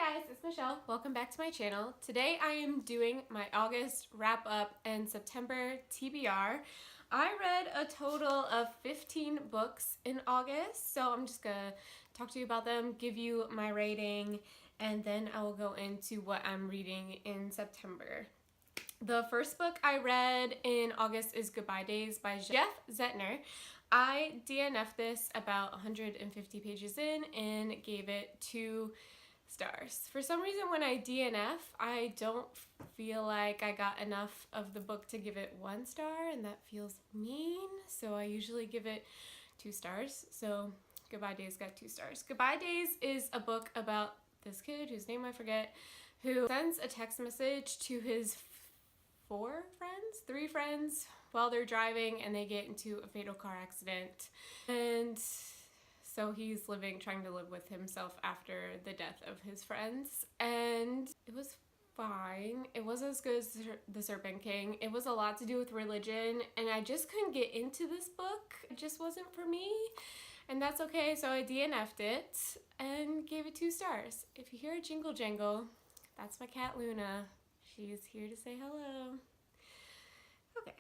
Hi guys, it's Michelle. Welcome back to my channel. Today I am doing my August wrap up and September TBR. I read a total of 15 books in August, so I'm just gonna talk to you about them, give you my rating, and then I will go into what I'm reading in September. The first book I read in August is Goodbye Days by Jeff Zettner. I DNF'd this about 150 pages in and gave it 2 stars. For some reason when I DNF, I don't feel like I got enough of the book to give it 1 star, and that feels mean, so I usually give it 2 stars. So Goodbye Days got 2 stars. Goodbye Days is a book about this kid whose name I forget, who sends a text message to his 3 friends while they're driving, and they get into a fatal car accident. And so he's trying to live with himself after the death of his friends. And it was fine. It wasn't as good as The Serpent King. It was a lot to do with religion, and I just couldn't get into this book. It just wasn't for me. And that's okay, so I DNF'd it and gave it 2 stars. If you hear a jingle jangle, that's my cat Luna. She's here to say hello. Okay.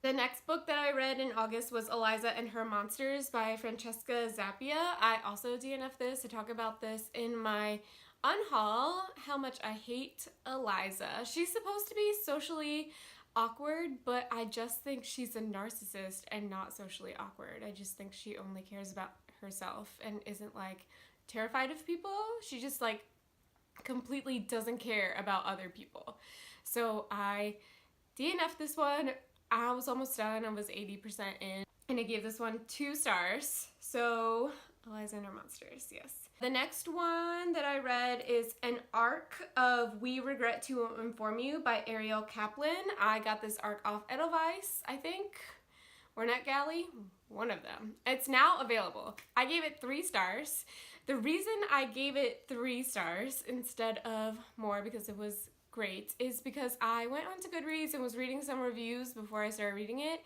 The next book that I read in August was Eliza and Her Monsters by Francesca Zappia. I also DNF'd this. I talk about this in my unhaul, how much I hate Eliza. She's supposed to be socially awkward, but I just think she's a narcissist and not socially awkward. I just think she only cares about herself and isn't like terrified of people. She just like completely doesn't care about other people. So I DNF'd this one. I was almost done. I was 80% in, and I gave this one 2 stars. So Eliza and Her Monsters, yes. The next one that I read is an arc of We Regret to Inform You by Ariel Kaplan. I got this arc off Edelweiss, I think, or NetGalley, one of them. It's now available. I gave it 3 stars. The reason I gave it 3 stars instead of more, because it was great, is because I went onto Goodreads and was reading some reviews before I started reading it,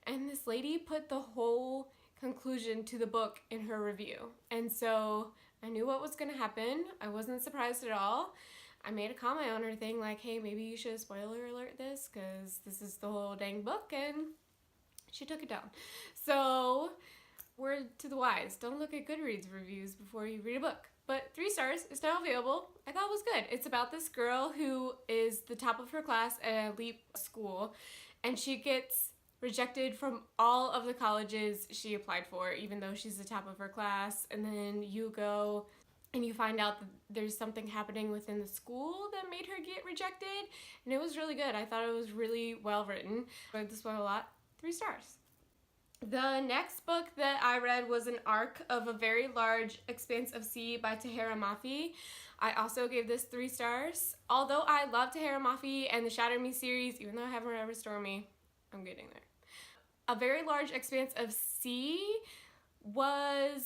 and this lady put the whole conclusion to the book in her review, and so I knew what was gonna happen. I wasn't surprised at all. I made a comment on her thing like, hey, maybe you should spoiler alert this because this is the whole dang book, and she took it down. So word to the wise, don't look at Goodreads reviews before you read a book. But 3 stars is now available. I thought it was good. It's about this girl who is the top of her class at an elite school, and she gets rejected from all of the colleges she applied for, even though she's the top of her class. And then you go and you find out that there's something happening within the school that made her get rejected, and it was really good. I thought it was really well written. I read this one a lot. 3 stars. The next book that I read was an arc of A Very Large Expanse of Sea by Tahereh Mafi. I also gave this 3 stars. Although I love Tahereh Mafi and the Shatter Me series, even though I haven't read Restore Me, I'm getting there. A Very Large Expanse of Sea was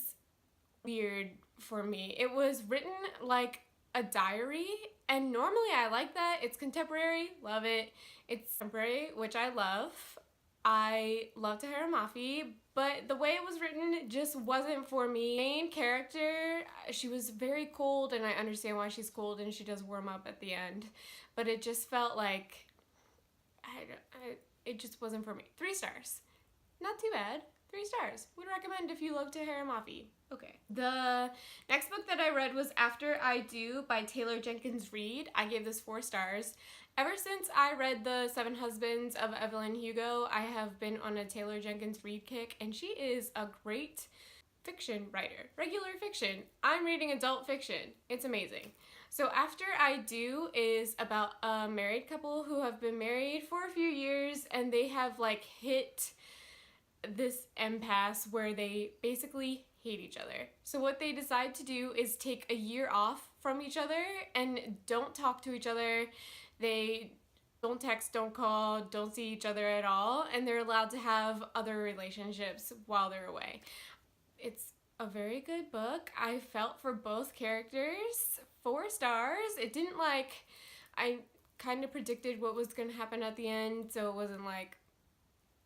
weird for me. It was written like a diary, and normally I like that. It's contemporary, love it. It's contemporary, which I love. I love Tahereh Mafi, but the way it was written just wasn't for me. Main character, she was very cold, and I understand why she's cold, and she does warm up at the end, but it just felt like, it just wasn't for me. 3 stars. Not too bad. 3 stars. Would recommend if you love Tahereh Mafi. Okay. The next book that I read was After I Do by Taylor Jenkins Reid. I gave this 4 stars. Ever since I read The 7 Husbands of Evelyn Hugo, I have been on a Taylor Jenkins Reid kick, and she is a great fiction writer. Regular fiction. I'm reading adult fiction. It's amazing. So After I Do is about a married couple who have been married for a few years, and they have like hit this impasse where they basically hate each other. So what they decide to do is take a year off from each other and don't talk to each other. They don't text, don't call, don't see each other at all, and they're allowed to have other relationships while they're away. It's a very good book. I felt for both characters. 4 stars. It didn't like, I kind of predicted what was going to happen at the end, so it wasn't like,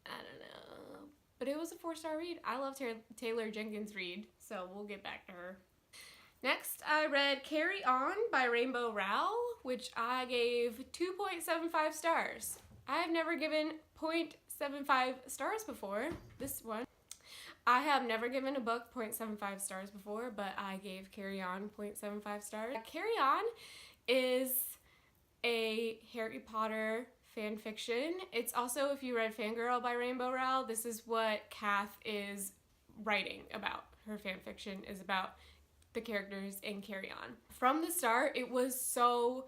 I don't know. But it was a 4-star read. I love Taylor Jenkins Reid, so we'll get back to her. Next, I read Carry On by Rainbow Rowell, which I gave 2.75 stars. I have never given 0.75 stars before. This one. I have never given a book 0.75 stars before, but I gave Carry On 0.75 stars. Carry On is a Harry Potter fan fiction. It's also, if you read Fangirl by Rainbow Rowell, this is what Kath is writing about. Her fan fiction is about the characters in Carry On. From the start, it was so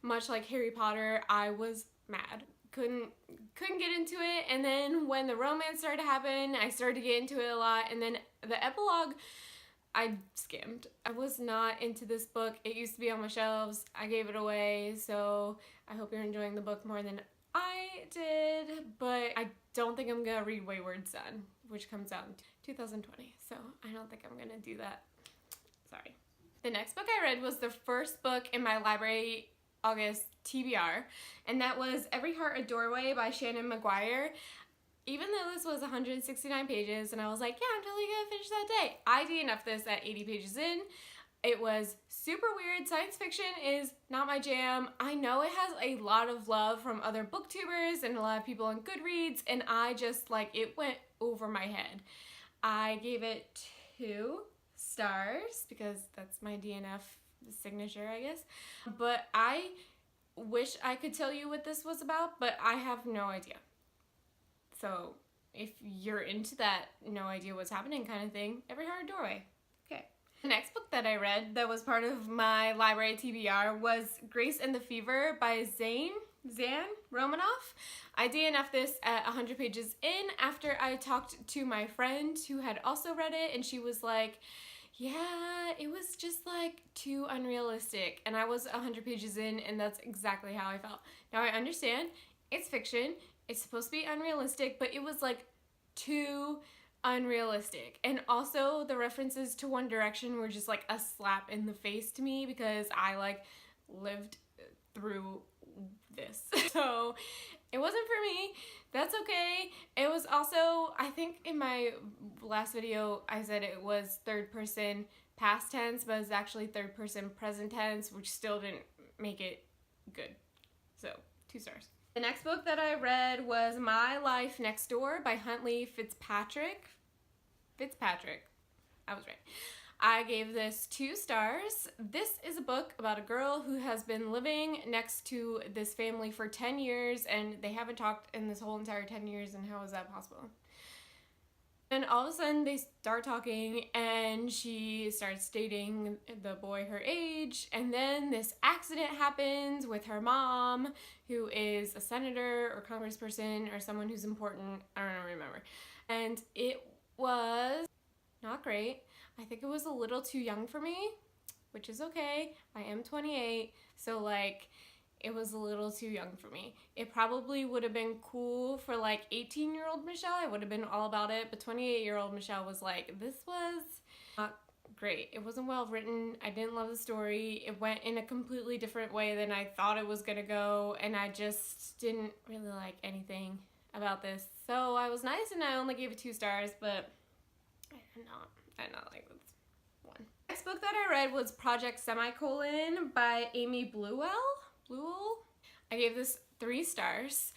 much like Harry Potter. I was mad. Couldn't get into it, and then when the romance started to happen, I started to get into it a lot, and then the epilogue, I skimmed. I was not into this book. It used to be on my shelves. I gave it away, so I hope you're enjoying the book more than I did, but I don't think I'm gonna read Wayward Son, which comes out in 2020, so I don't think I'm gonna do that. Sorry. The next book I read was the first book in my library August TBR, and that was Every Heart a Doorway by Shannon McGuire. Even though this was 169 pages, and I was like, yeah, I'm totally gonna finish that day. I DNF'd this at 80 pages in. It was super weird. Science fiction is not my jam. I know it has a lot of love from other booktubers and a lot of people on Goodreads, and I just, like, it went over my head. I gave it 2 stars because that's my DNF signature, I guess. But I wish I could tell you what this was about, but I have no idea. So if you're into that no idea what's happening kind of thing, Every Heart a Doorway. Okay. The next book that I read that was part of my library TBR was Grace and the Fever by Zan Romanoff. I DNF'd this at 100 pages in after I talked to my friend who had also read it, and she was like, yeah, it was just like too unrealistic. And I was 100 pages in, and that's exactly how I felt. Now I understand it's fiction, it's supposed to be unrealistic, but it was like too unrealistic. And also the references to One Direction were just like a slap in the face to me because I like lived through this. So it wasn't for me. That's okay. It was also, I think in my last video I said it was third person past tense, but it's actually third person present tense, which still didn't make it good. So 2 stars. The next book that I read was My Life Next Door by Huntley Fitzpatrick. I was right. I gave this 2 stars. This is a book about a girl who has been living next to this family for 10 years, and they haven't talked in this whole entire 10 years, and how is that possible? And all of a sudden they start talking, and she starts dating the boy her age, and then this accident happens with her mom, who is a senator or congressperson or someone who's important. I don't remember. And it was not great. I think it was a little too young for me, which is okay. I am 28, so like it was a little too young for me. It probably would have been cool for like 18-year-old Michelle. I would have been all about it, but 28-year-old Michelle was like, this was not great. It wasn't well written. I didn't love the story. It went in a completely different way than I thought it was gonna go, and I just didn't really like anything about this. So I was nice and I only gave it 2 stars, but I did not like this one. Next book that I read was Project Semicolon by Amy Bluewell. I gave this 3 stars.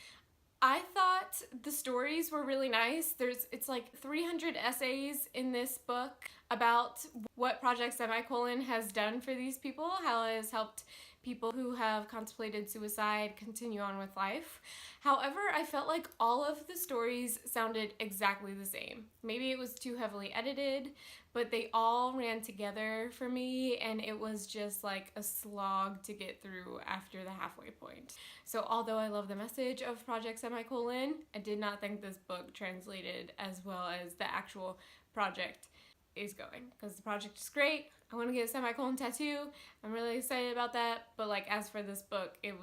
I thought the stories were really nice. It's like 300 essays in this book about what Project Semicolon has done for these people, how it has helped people who have contemplated suicide continue on with life. However, I felt like all of the stories sounded exactly the same. Maybe it was too heavily edited, but they all ran together for me, and it was just like a slog to get through after the halfway point. So although I love the message of Project Semicolon, I did not think this book translated as well as the actual project is going, because the project is great. I want to get a semicolon tattoo. I'm really excited about that, but like as for this book, it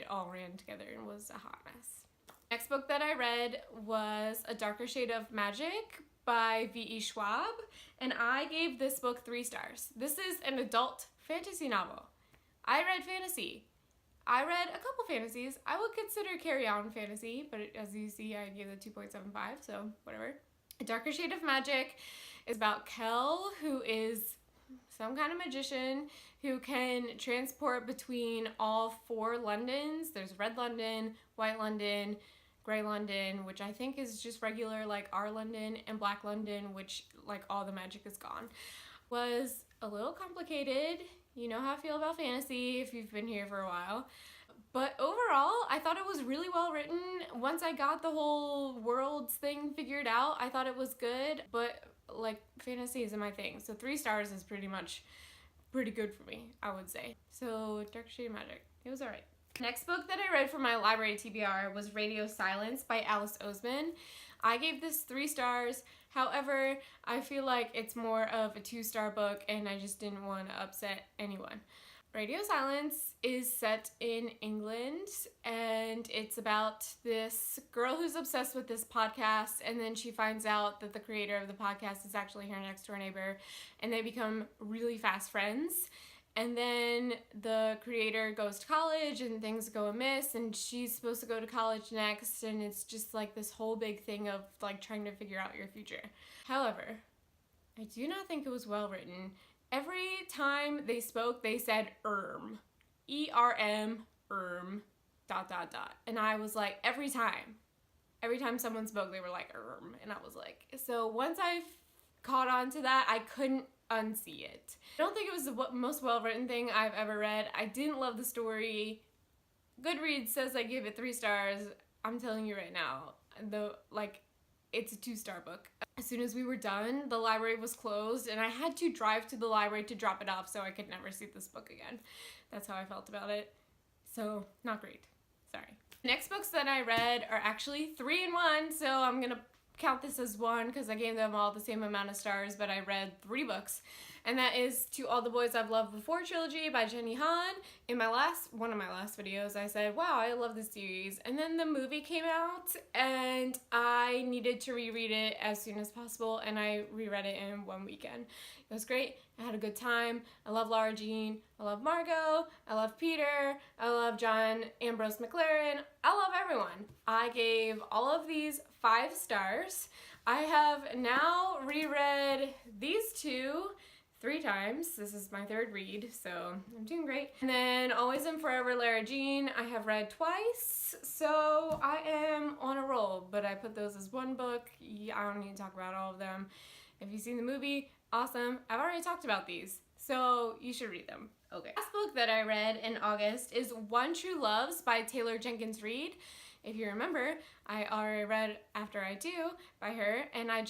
all ran together and was a hot mess. Next book that I read was A Darker Shade of Magic by V.E. Schwab, and I gave this book 3 stars. This is an adult fantasy novel. I read fantasy. I read a couple fantasies. I would consider Carry On fantasy, but as you see, I gave it 2.75, so whatever. A Darker Shade of Magic is about Kel, who is some kind of magician who can transport between all 4 Londons. There's Red London, White London, Grey London, which I think is just regular like our London, and Black London, which like all the magic is gone. Was a little complicated. You know how I feel about fantasy if you've been here for a while. But overall, I thought it was really well written. Once I got the whole worlds thing figured out, I thought it was good, but like fantasy isn't my thing. So 3 stars is pretty good for me, I would say. So Dark Shade of Magic, it was alright. Next book that I read for my library TBR was Radio Silence by Alice Oseman. I gave this 3 stars. However, I feel like it's more of a 2-star book and I just didn't want to upset anyone. Radio Silence is set in England and it's about this girl who's obsessed with this podcast, and then she finds out that the creator of the podcast is actually her next door neighbor, and they become really fast friends. And then the creator goes to college and things go amiss, and she's supposed to go to college next, and it's just like this whole big thing of like trying to figure out your future. However, I do not think it was well written. Every time they spoke, they said ERM. E-R-M, ERM, ... And I was like, every time someone spoke, they were like ERM. And I was like, so once I caught on to that, I couldn't unsee it. I don't think it was the most well-written thing I've ever read. I didn't love the story. Goodreads says I give it 3 stars. I'm telling you right now, it's a 2-star book. As soon as we were done, the library was closed, and I had to drive to the library to drop it off so I could never see this book again. That's how I felt about it. So, not great. Sorry. Next books that I read are actually 3 in 1, so I'm gonna count this as 1 because I gave them all the same amount of stars, but I read 3 books. And that is To All the Boys I've Loved Before trilogy by Jenny Han. In one of my last videos, I said, wow, I love this series. And then the movie came out and I needed to reread it as soon as possible, and I reread it in 1 weekend. It was great. I had a good time. I love Laura Jean. I love Margot. I love Peter. I love John Ambrose McLaren. I love everyone. I gave all of these 5 stars. I have now reread these 2 3 times. This is my 3rd read, so I'm doing great. And then Always and Forever Lara Jean I have read twice, so I am on a roll, but I put those as 1 book. I don't need to talk about all of them. If you've seen the movie, awesome. I've already talked about these, so you should read them. Okay. Last book that I read in August is One True Loves by Taylor Jenkins Reid. If you remember, I already read After I Do by her, and I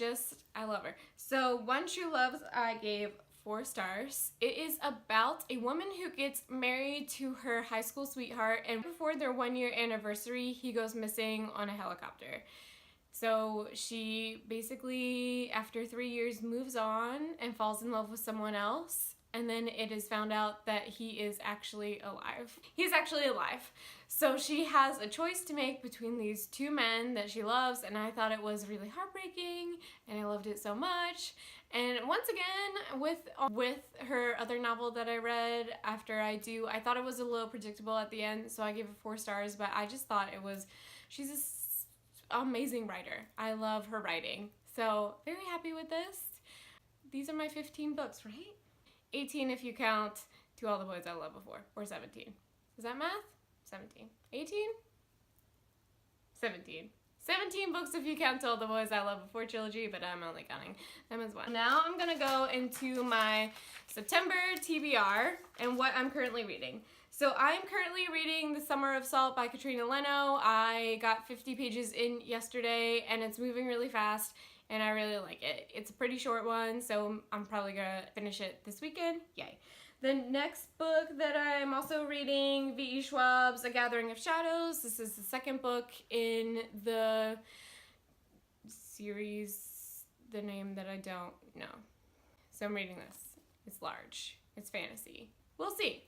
love her. So One True Loves I gave 4 stars. It is about a woman who gets married to her high school sweetheart, and before their 1-year anniversary, he goes missing on a helicopter. So she basically, after 3 years, moves on and falls in love with someone else, and then it is found out that he is actually alive. He's actually alive. So she has a choice to make between these 2 men that she loves, and I thought it was really heartbreaking, and I loved it so much. And once again, with her other novel that I read, After I Do, I thought it was a little predictable at the end, so I gave it 4 stars, but I just thought she's an amazing writer. I love her writing. So, very happy with this. These are my 15 books, right? 18 if you count To All the Boys I Loved Before, or 17. Is that math? 17. 18? 17. 17 books if you count To All the Boys I Loved Before trilogy, but I'm only counting them as 1. Now I'm gonna go into my September TBR and what I'm currently reading. So I'm currently reading The Summer of Salt by Katrina Leno. I got 50 pages in yesterday and it's moving really fast and I really like it. It's a pretty short one, so I'm probably gonna finish it this weekend. Yay. The next book that I'm also reading, V.E. Schwab's A Gathering of Shadows. This is the 2nd book in the series, the name that I don't know. So I'm reading this. It's large. It's fantasy. We'll see.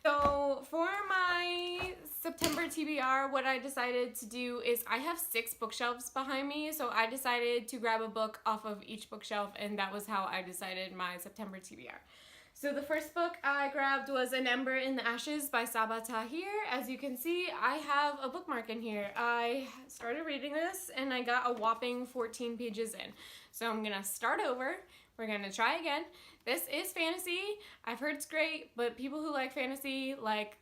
So for my September TBR, what I decided to do is I have 6 bookshelves behind me, so I decided to grab a book off of each bookshelf, and that was how I decided my September TBR. So the first book I grabbed was An Ember in the Ashes by Sabaa Tahir. As you can see, I have a bookmark in here. I started reading this and I got a whopping 14 pages in. So I'm gonna start over We're gonna try again. This is fantasy. I've heard it's great, but people who like fantasy like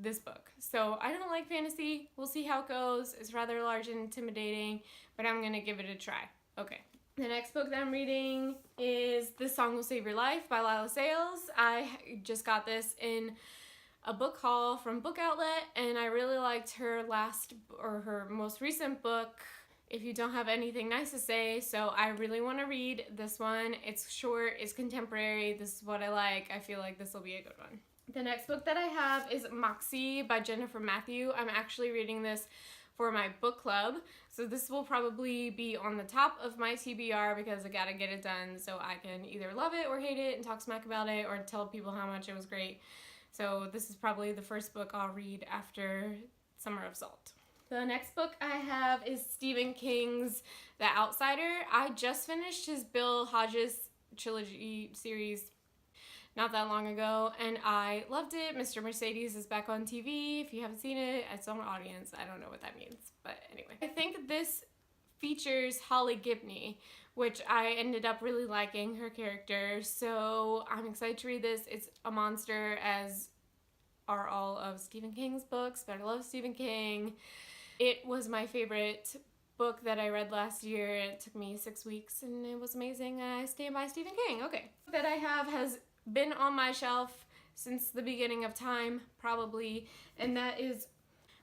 this book. So I don't like fantasy. We'll see how it goes. It's rather large and intimidating, but I'm gonna give it a try. Okay. The next book that I'm reading is This Song Will Save Your Life by Lila Sales. I just got this in a book haul from Book Outlet, and I really liked her her most recent book, If You Don't Have Anything Nice to Say, so I really want to read this one. It's short, it's contemporary, this is what I like. I feel like this will be a good one. The next book that I have is Moxie by Jennifer Matthew. I'm actually reading this for my book club, so this will probably be on the top of my TBR because I gotta get it done so I can either love it or hate it and talk smack about it or tell people how much it was great. So this is probably the first book I'll read after Summer of Salt. The next book I have is Stephen King's The Outsider. I just finished his Bill Hodges trilogy series not that long ago, and I loved it. Mr. Mercedes is back on TV. If you haven't seen it, it's on audience. I don't know what that means, but anyway. I think this features Holly Gibney, which I ended up really liking her character, so I'm excited to read this. It's a monster, as are all of Stephen King's books, but I love Stephen King. It was my favorite book that I read last year. It took me 6 weeks and it was amazing. I stand by Stephen King. Okay. That I have has been on my shelf since the beginning of time, probably, and that is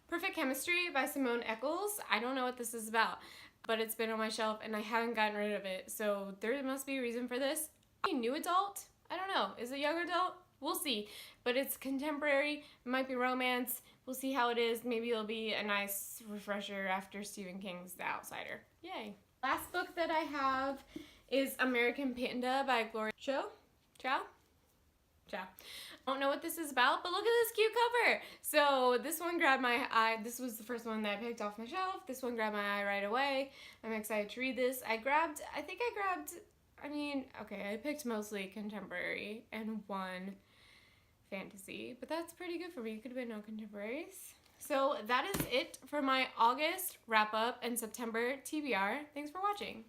Perfect Chemistry by Simone Eccles. I don't know what this is about, but it's been on my shelf and I haven't gotten rid of it, so there must be a reason for this. A new adult? I don't know. Is it young adult? We'll see. But it's contemporary. It might be romance. We'll see how it is. Maybe it'll be a nice refresher after Stephen King's The Outsider. Yay. Last book that I have is American Panda by Gloria Chow. I don't know what this is about, but look at this cute cover. So this one grabbed my eye. This was the first one that I picked off my shelf. This one grabbed my eye right away. I'm excited to read this. I picked mostly contemporary and one fantasy, but that's pretty good for me. It could have been no contemporaries. So that is it for my August wrap up and September TBR. Thanks for watching.